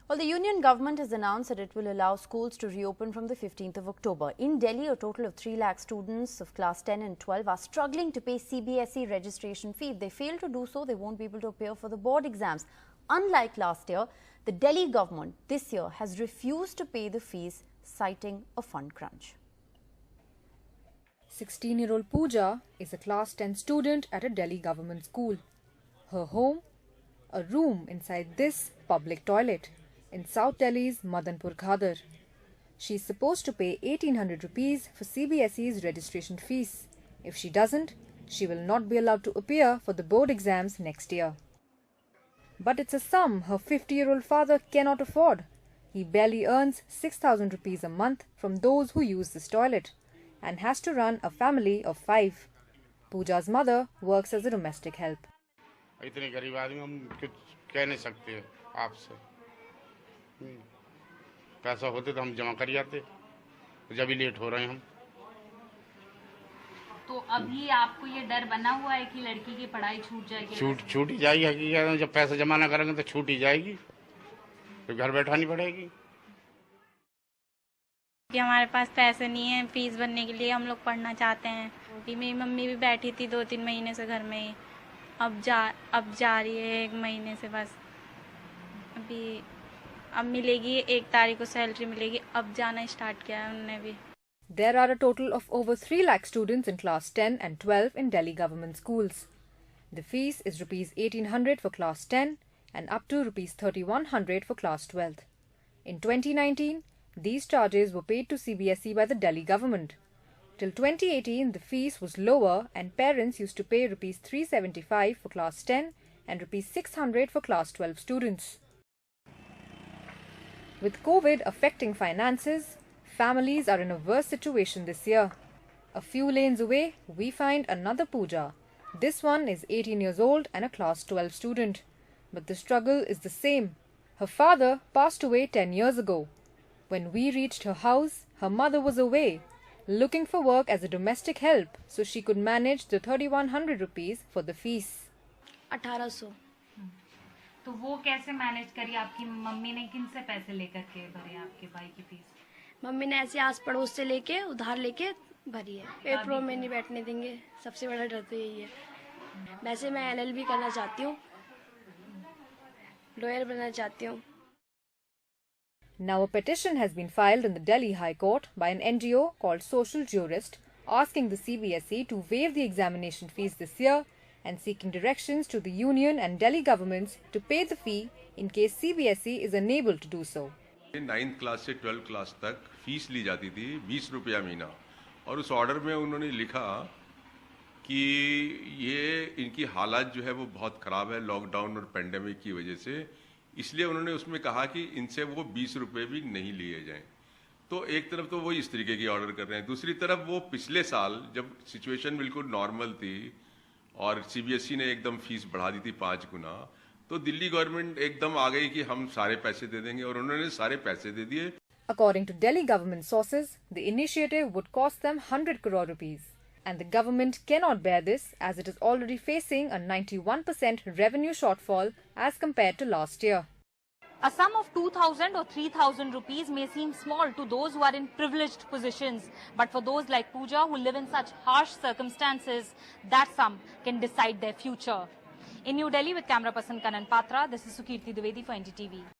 Well, the union government has announced that it will allow schools to reopen from the 15th of October. In Delhi, a total of 3 lakh students of class 10 and 12 are struggling to pay CBSE registration fee. If they fail to do so, they won't be able to appear for the board exams. Unlike last year, the Delhi government this year has refused to pay the fees, citing a fund crunch. 16-year-old Pooja is a class 10 student at a Delhi government school. Her home? A room inside this public toilet in South Delhi's Madanpur Khadar. She is supposed to pay 1800 rupees for CBSE's registration fees. If she doesn't, she will not be allowed to appear for the board exams next year. But it's a sum her 50-year-old father cannot afford. He barely earns 6,000 rupees a month from those who use this toilet and has to run a family of 5. Pooja's mother works as a domestic help. इतने गरीब आदमी हम कुछ कह नहीं सकते आपसे पैसा होते तो हम जमा कर जाते जब भी लेट हो रहे हैं हम तो अभी आपको ये डर बना हुआ है कि लड़की की पढ़ाई छूट जाएगी छूट ही जाएगी हकीकत जब पैसा जमा ना करेंगे तो छूट ही जाएगी तो घर बैठानी पड़ेगी कि हमारे पास पैसे नहीं है फीस भरने के लिए हम लोग पढ़ना चाहते हैं कि मेरी मम्मी भी बैठी थी 2-3 महीने से घर में ही अब जा रही है 1 महीने से बस अब मिलेगी 1 तारीख को सैलरी मिलेगी अब जाना स्टार्ट किया है उन्होंने भी. There are a total of over 3 lakh students in class 10 and 12 in Delhi government schools. The fees is Rs 1800 for class 10 and up to Rs 3100 for class 12. In 2019, these charges were paid to CBSE by the Delhi government. Till 2018, the fees was lower and parents used to pay Rs 375 for class 10 and Rs 600 for class 12 students. With COVID affecting finances, families are in a worse situation this year. A few lanes away, we find another Pooja. This one is 18 years old and a class 12 student. But the struggle is the same. Her father passed away 10 years ago. When we reached her house, her mother was away, looking for work as a domestic help so she could manage the 3100 rupees for the fees. 1800. तो वो कैसे manage करी आपकी mummy ने किन से पैसे लेकर के भरे आपके भाई की फीस? मम्मी ने ऐसे आस पड़ोस से लेके उधार लेके भरी है. पेट रो में नहीं बैठने देंगे, सबसे बड़ा डर तो यही है. वैसे मैं LLB करना चाहती हूँ, लॉयर बनना चाहती हूँ. Now a petition has been filed in the Delhi High Court by an NGO called Social Jurist asking the CBSE to waive the examination fees this year and seeking directions to the union and Delhi governments to pay the fee in case CBSE is unable to do so. 9th class से 12th class तक fees ली जाती थी 20 रुपया महीना और उस order में उन्होंने लिखा कि ये इनकी हालात जो है वो बहुत ख़राब है लॉकडाउन और पेंडेमिक की वजह से, इसलिए उन्होंने उसमें कहा कि इनसे वो 20 रुपये भी नहीं लिए जाएं. तो एक तरफ तो वो इस तरीके की ऑर्डर कर रहे हैं, दूसरी तरफ वो पिछले साल जब सिचुएशन बिल्कुल नॉर्मल थी और CBSE ने एकदम फीस बढ़ा दी थी 5 गुना, तो दिल्ली गवर्नमेंट एकदम आ गई कि हम सारे पैसे दे देंगे और उन्होंने सारे पैसे दे दिए. According to Delhi government sources, the initiative would cost them 100 crore rupees. And the government cannot bear this as it is already facing a 91% revenue shortfall as compared to last year. A sum of 2,000 or 3,000 rupees may seem small to those who are in privileged positions, but for those like Pooja who live in such harsh circumstances, that sum can decide their future. In New Delhi with camera person Kanan Patra, this is Sukirti Dwivedi for NDTV.